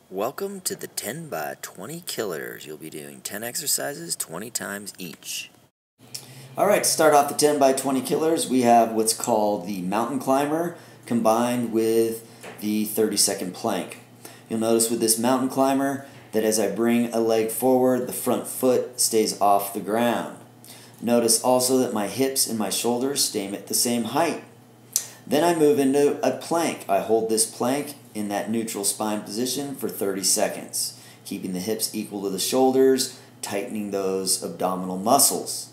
Welcome to the 10 by 20 Killers. You'll be doing 10 exercises 20 times each. Alright, to start off the 10 by 20 Killers, we have what's called the mountain climber combined with the 30-second plank. You'll notice with this mountain climber that as I bring a leg forward, the front foot stays off the ground. Notice also that my hips and my shoulders stay at the same height. Then I move into a plank. I hold this plank in that neutral spine position for 30 seconds, keeping the hips equal to the shoulders, tightening those abdominal muscles.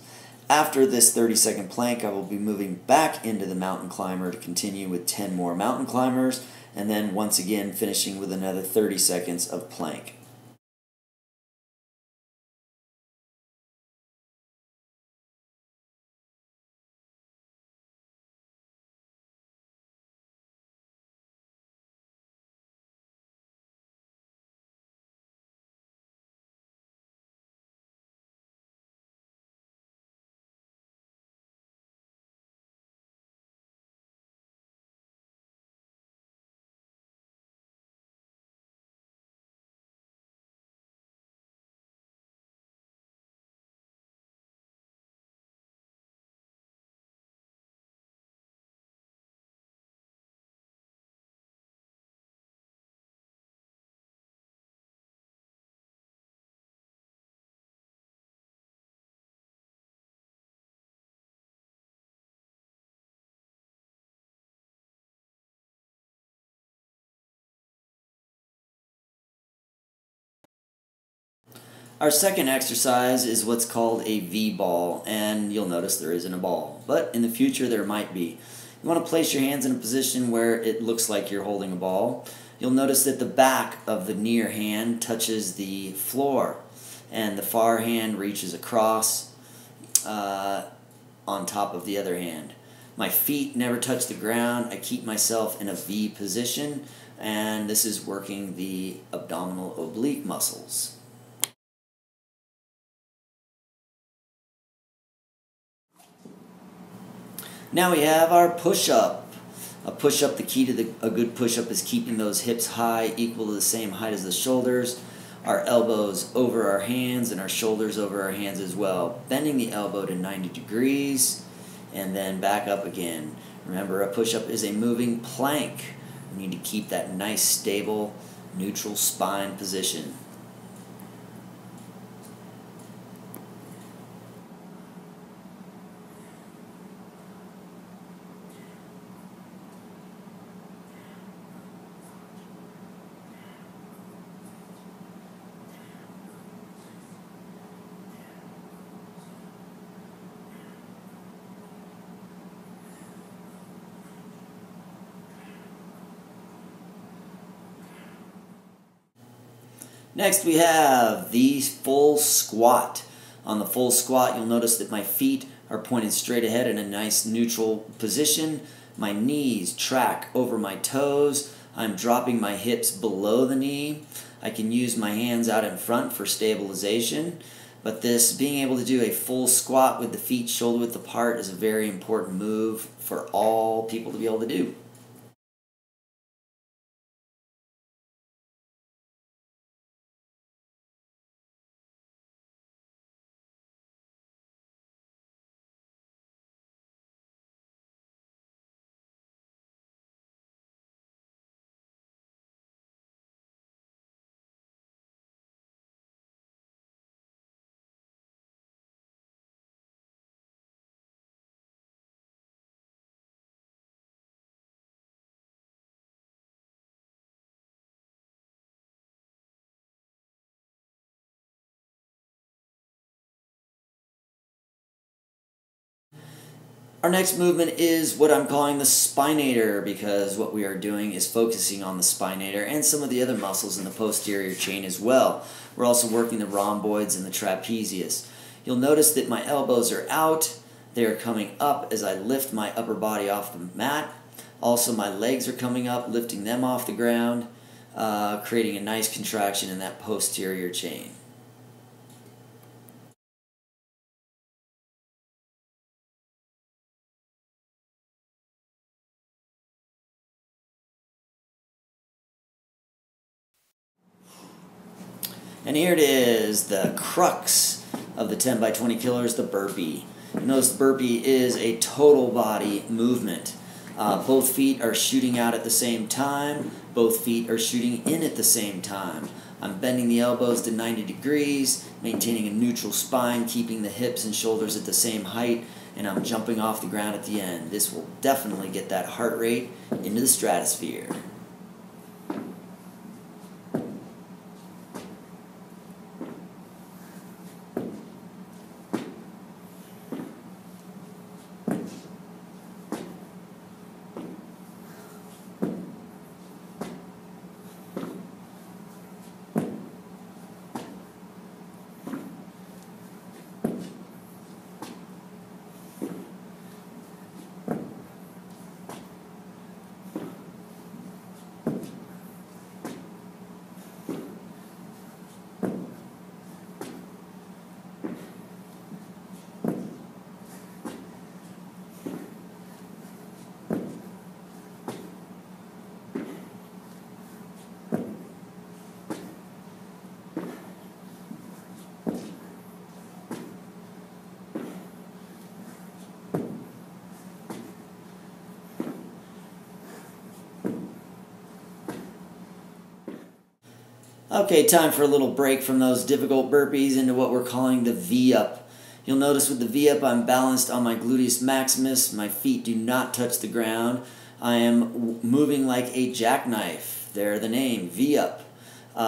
After this 30-second plank, I will be moving back into the mountain climber to continue with 10 more mountain climbers, and then once again finishing with another 30 seconds of plank. Our second exercise is what's called a V-ball, and you'll notice there isn't a ball, but in the future there might be. You want to place your hands in a position where it looks like you're holding a ball. You'll notice that the back of the near hand touches the floor, and the far hand reaches across on top of the other hand. My feet never touch the ground. I keep myself in a V position, and this is working the abdominal oblique muscles. Now we have our push-up. A push-up, the key to a good push-up is keeping those hips high, equal to the same height as the shoulders. Our elbows over our hands and our shoulders over our hands as well. Bending the elbow to 90 degrees and then back up again. Remember, a push-up is a moving plank. We need to keep that nice, stable, neutral spine position. Next we have the full squat. On the full squat, you'll notice that my feet are pointed straight ahead in a nice neutral position. My knees track over my toes. I'm dropping my hips below the knee. I can use my hands out in front for stabilization. But this being able to do a full squat with the feet shoulder width apart is a very important move for all people to be able to do. Our next movement is what I'm calling the spinator, because what we are doing is focusing on the spinator and some of the other muscles in the posterior chain as well. We're also working the rhomboids and the trapezius. You'll notice that my elbows are out. They are coming up as I lift my upper body off the mat. Also, my legs are coming up, lifting them off the ground, creating a nice contraction in that posterior chain. And here it is, the crux of the 10 by 20 killers, the burpee. You notice the burpee is a total body movement. Both feet are shooting out at the same time. Both feet are shooting in at the same time. I'm bending the elbows to 90 degrees, maintaining a neutral spine, keeping the hips and shoulders at the same height, and I'm jumping off the ground at the end. This will definitely get that heart rate into the stratosphere. Okay, time for a little break from those difficult burpees into what we're calling the V-up. You'll notice with the V-up I'm balanced on my gluteus maximus. My feet do not touch the ground. I am moving like a jackknife. There, the name, V-up. We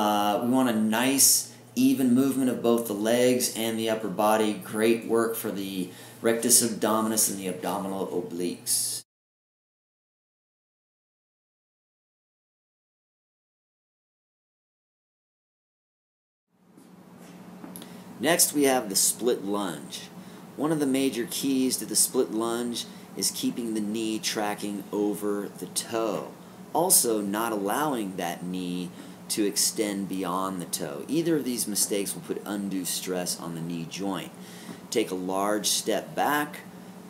want a nice, even movement of both the legs and the upper body. Great work for the rectus abdominis and the abdominal obliques. Next, we have the split lunge. One of the major keys to the split lunge is keeping the knee tracking over the toe. Also, not allowing that knee to extend beyond the toe. Either of these mistakes will put undue stress on the knee joint. Take a large step back,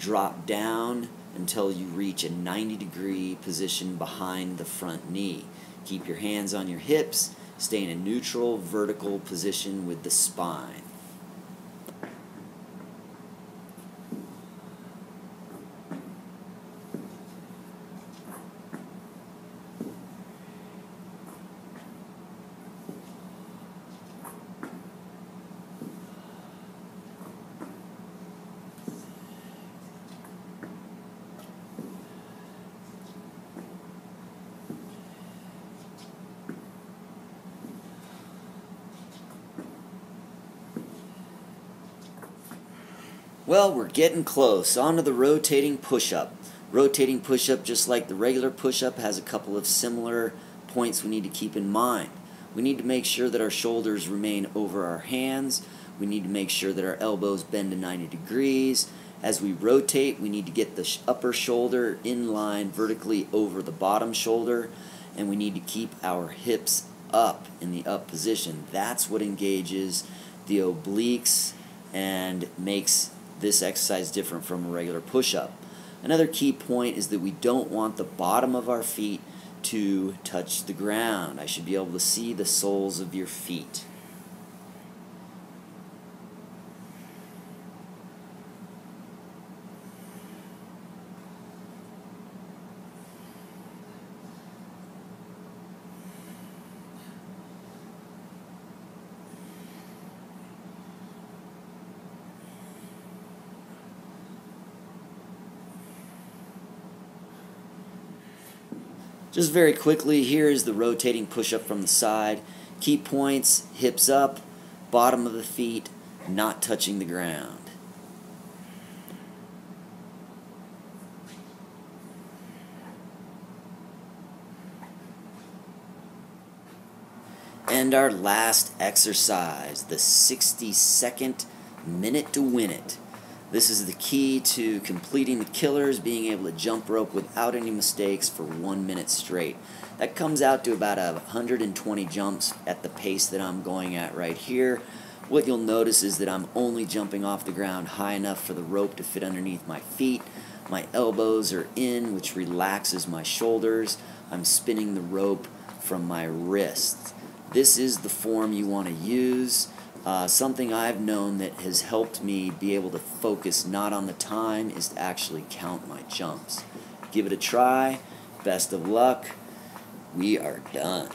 drop down until you reach a 90-degree position behind the front knee. Keep your hands on your hips, stay in a neutral vertical position with the spine. Well, we're getting close. On to the rotating push-up. Rotating push-up, just like the regular push-up, has a couple of similar points we need to keep in mind. We need to make sure that our shoulders remain over our hands. We need to make sure that our elbows bend to 90 degrees. As we rotate, we need to get the upper shoulder in line vertically over the bottom shoulder, and we need to keep our hips up in the up position. That's what engages the obliques and makes this exercise different from a regular push-up. Another key point is that we don't want the bottom of our feet to touch the ground. I should be able to see the soles of your feet. Just very quickly, here is the rotating push-up from the side. Key points, hips up, bottom of the feet, not touching the ground. And our last exercise, the 60-second minute to win it. This is the key to completing the killers, being able to jump rope without any mistakes for 1 minute straight. That comes out to about 120 jumps at the pace that I'm going at right here. What you'll notice is that I'm only jumping off the ground high enough for the rope to fit underneath my feet. My elbows are in, which relaxes my shoulders. I'm spinning the rope from my wrists. this is the form you want to use. Something I've known that has helped me be able to focus not on the time is to actually count my jumps. Give it a try. Best of luck. We are done.